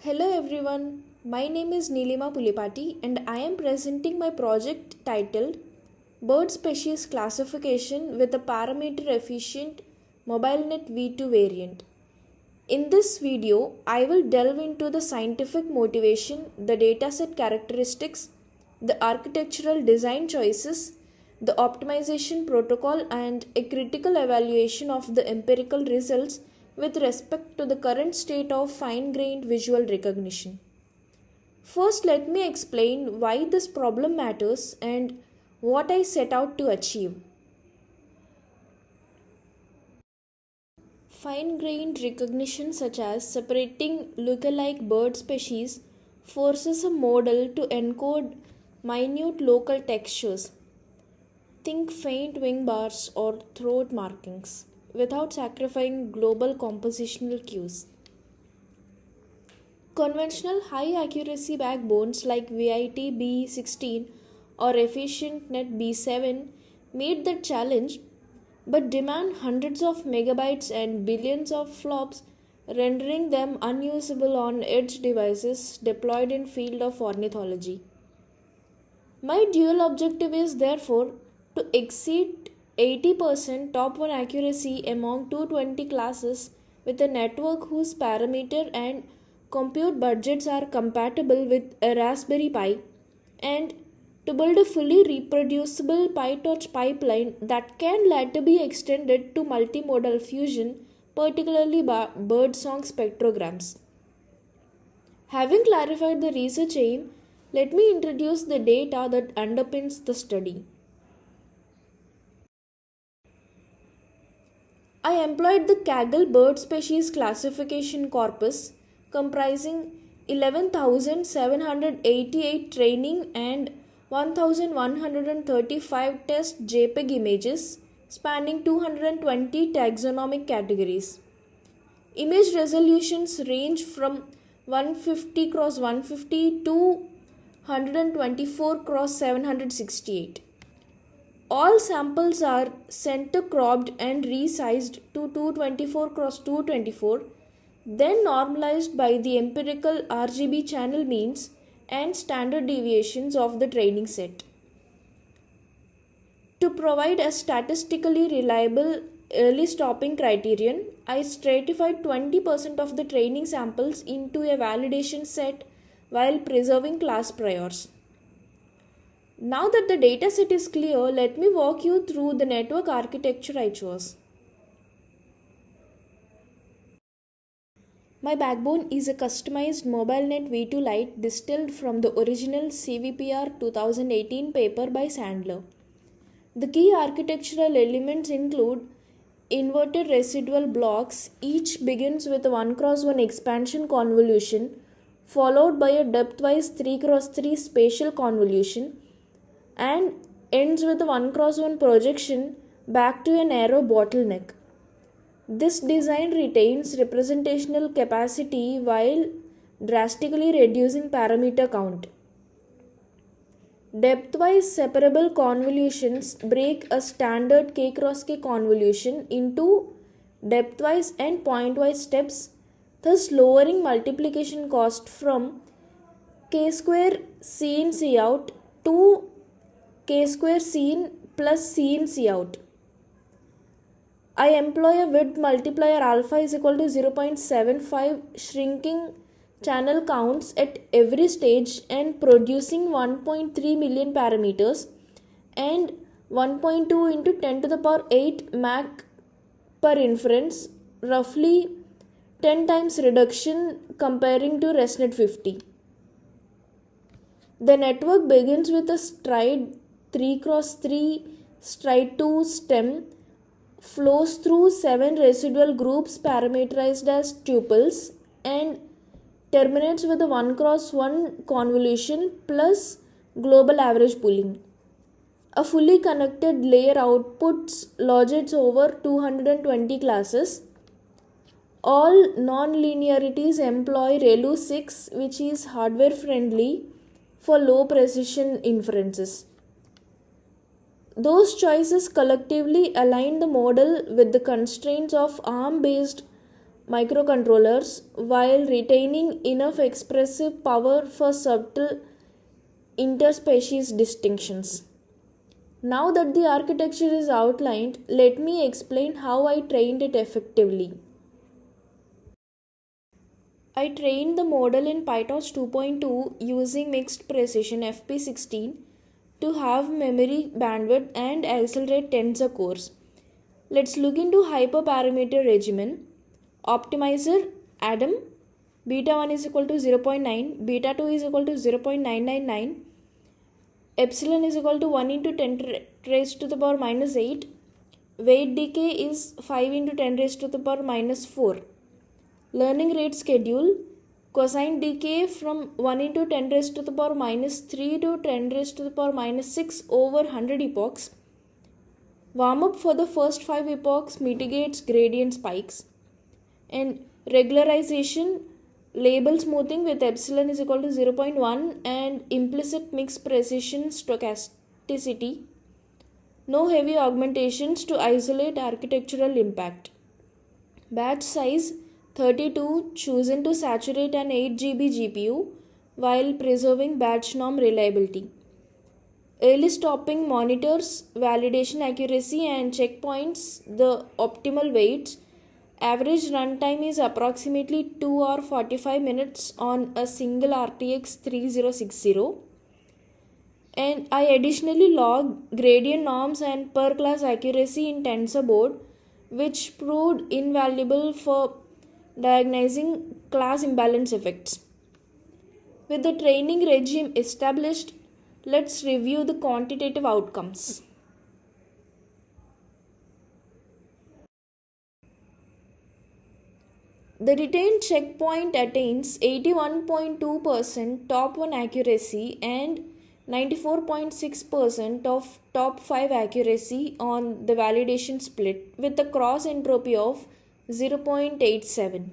Hello everyone, my name is Neelima Pulipati and I am presenting my project titled Bird Species Classification with a Parameter Efficient MobileNet V2 variant. In this video, I will delve into the scientific motivation, the dataset characteristics, the architectural design choices, the optimization protocol, and a critical evaluation of the empirical results with respect to the current state of fine-grained visual recognition. First, let me explain why this problem matters and what I set out to achieve. Fine-grained recognition, such as separating look-alike bird species, forces a model to encode minute local textures. Think faint wing bars or throat markings, without sacrificing global compositional cues. Conventional high accuracy backbones like VIT B16 or Efficient Net B7 meet that challenge but demand hundreds of megabytes and billions of flops, rendering them unusable on edge devices deployed in field of ornithology. My dual objective is therefore to exceed 80% top 1 accuracy among 220 classes with a network whose parameter and compute budgets are compatible with a Raspberry Pi, and to build a fully reproducible PyTorch pipeline that can later be extended to multimodal fusion, particularly birdsong spectrograms. Having clarified the research aim, let me introduce the data that underpins the study. I employed the Kaggle bird species classification corpus comprising 11,788 training and 1,135 test JPEG images spanning 220 taxonomic categories. Image resolutions range from 150 x 150 to 124 x 768. All samples are center cropped and resized to 224 x 224, then normalized by the empirical RGB channel means and standard deviations of the training set. To provide a statistically reliable early stopping criterion, I stratified 20% of the training samples into a validation set while preserving class priors. Now that the dataset is clear, let me walk you through the network architecture I chose. My backbone is a customized MobileNet V2 Lite distilled from the original CVPR 2018 paper by Sandler. The key architectural elements include inverted residual blocks. Each begins with a 1x1 expansion convolution followed by a depth-wise 3x3 spatial convolution and ends with a 1x1 projection back to an arrow bottleneck. This design retains representational capacity while drastically reducing parameter count. Depth-wise separable convolutions break a standard k cross k convolution into depth-wise and point-wise steps, thus lowering multiplication cost from k square c in c out to k square c in plus c in c out. I employ a width multiplier alpha is equal to 0.75, shrinking channel counts at every stage and producing 1.3 million parameters and 1.2 into 10 to the power 8 Mach per inference, roughly 10 times reduction comparing to ResNet 50. The network begins with a stride 3x3 stride 2 stem, flows through 7 residual groups parameterized as tuples, and terminates with a 1x1 convolution plus global average pooling. A fully connected layer outputs logits over 220 classes. All non-linearities employ ReLU 6, which is hardware friendly for low precision inferences. Those choices collectively align the model with the constraints of ARM-based microcontrollers while retaining enough expressive power for subtle interspecies distinctions. Now that the architecture is outlined, let me explain how I trained it effectively. I trained the model in PyTorch 2.2 using mixed precision FP16 to have memory bandwidth and accelerate tensor cores. Let's look into hyperparameter regimen. Optimizer Adam beta 1 is equal to 0.9, beta 2 is equal to 0.999, epsilon is equal to 1 into 10 raised to the power minus 8, weight decay is 5 into 10 raised to the power minus 4. Learning rate schedule, cosine decay from 1 into 10 raised to the power minus 3 to 10 raised to the power minus 6 over 100 epochs. Warm up for the first 5 epochs mitigates gradient spikes. And regularization, label smoothing with epsilon is equal to 0.1 and implicit mixed precision stochasticity. No heavy augmentations to isolate architectural impact. Batch size 32 chosen to saturate an 8 GB GPU while preserving batch norm reliability. Early stopping monitors validation accuracy and checkpoints the optimal weights. Average runtime is approximately 2 or 45 minutes on a single RTX 3060. And I additionally log gradient norms and per class accuracy in TensorBoard, which proved invaluable for diagnosing class imbalance effects. With the training regime established, let's review the quantitative outcomes. The retained checkpoint attains 81.2% top 1 accuracy and 94.6% of top 5 accuracy on the validation split with a cross entropy of 0.87.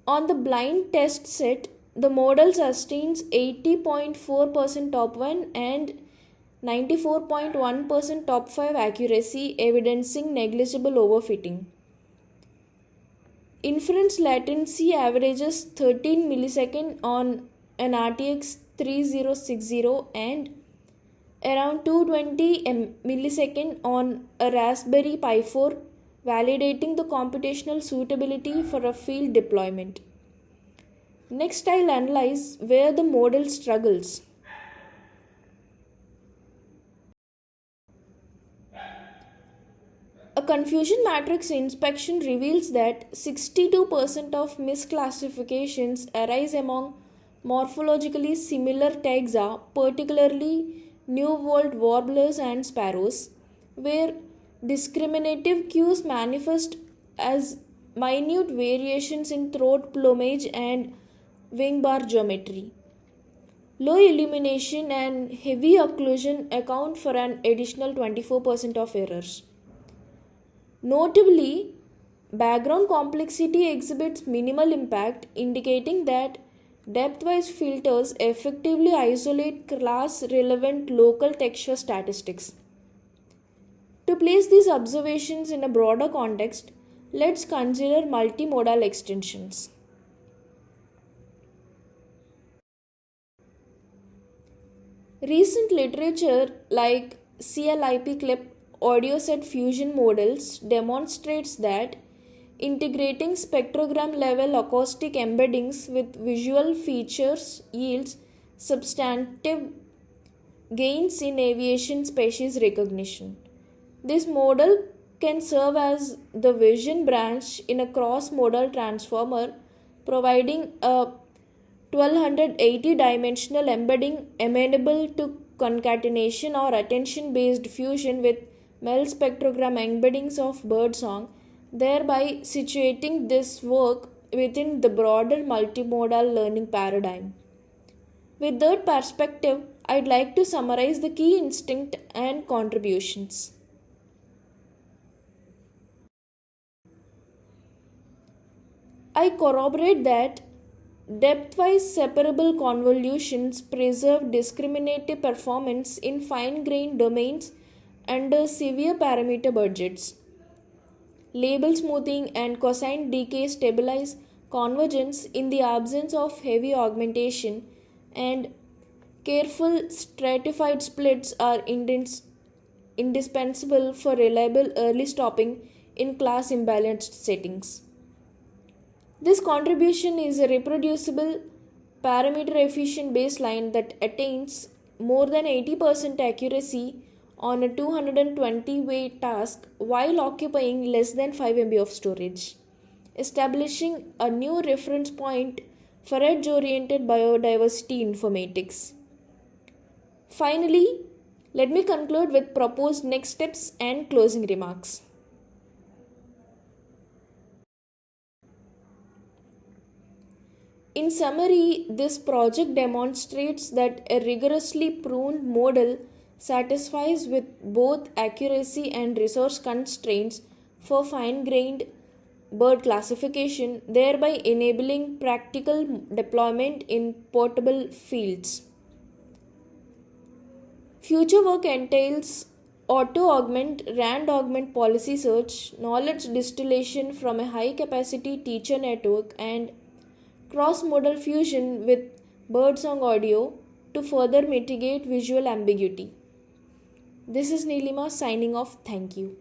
On the blind test set, the model sustains 80.4% top 1 and 94.1% top 5 accuracy, evidencing negligible overfitting. Inference latency averages 13 millisecond on an RTX 3060 and around 220 millisecond on a Raspberry Pi 4, validating the computational suitability for a field deployment. Next, I'll analyze where the model struggles. A confusion matrix inspection reveals that 62% of misclassifications arise among morphologically similar taxa, particularly New World warblers and sparrows, where discriminative cues manifest as minute variations in throat plumage and wing bar geometry. Low illumination and heavy occlusion account for an additional 24% of errors. Notably, background complexity exhibits minimal impact, indicating that depth-wise filters effectively isolate class-relevant local texture statistics. To place these observations in a broader context, let's consider multimodal extensions. Recent literature like CLIP clip audio set fusion models demonstrates that integrating spectrogram level acoustic embeddings with visual features yields substantive gains in aviation species recognition. This model can serve as the vision branch in a cross-modal transformer, providing a 1280 dimensional embedding amenable to concatenation or attention-based fusion with MEL spectrogram embeddings of birdsong, thereby situating this work within the broader multimodal learning paradigm. With that perspective, I'd like to summarize the key instinct and contributions. I corroborate that depth-wise separable convolutions preserve discriminative performance in fine-grained domains under severe parameter budgets. label smoothing, and cosine decay stabilize convergence in the absence of heavy augmentation, and careful stratified splits are indispensable for reliable early stopping in class imbalanced settings. This contribution is a reproducible, parameter efficient baseline that attains more than 80% accuracy on a 220-way task while occupying less than 5 MB of storage, establishing a new reference point for edge oriented biodiversity informatics. Finally, let me conclude with proposed next steps and closing remarks. In summary, this project demonstrates that a rigorously pruned model satisfies with both accuracy and resource constraints for fine-grained bird classification, thereby enabling practical deployment in portable fields. Future work entails auto-augment, rand-augment policy search, knowledge distillation from a high-capacity teacher network, and cross-modal fusion with birdsong audio to further mitigate visual ambiguity. This is Neelima signing off. Thank you.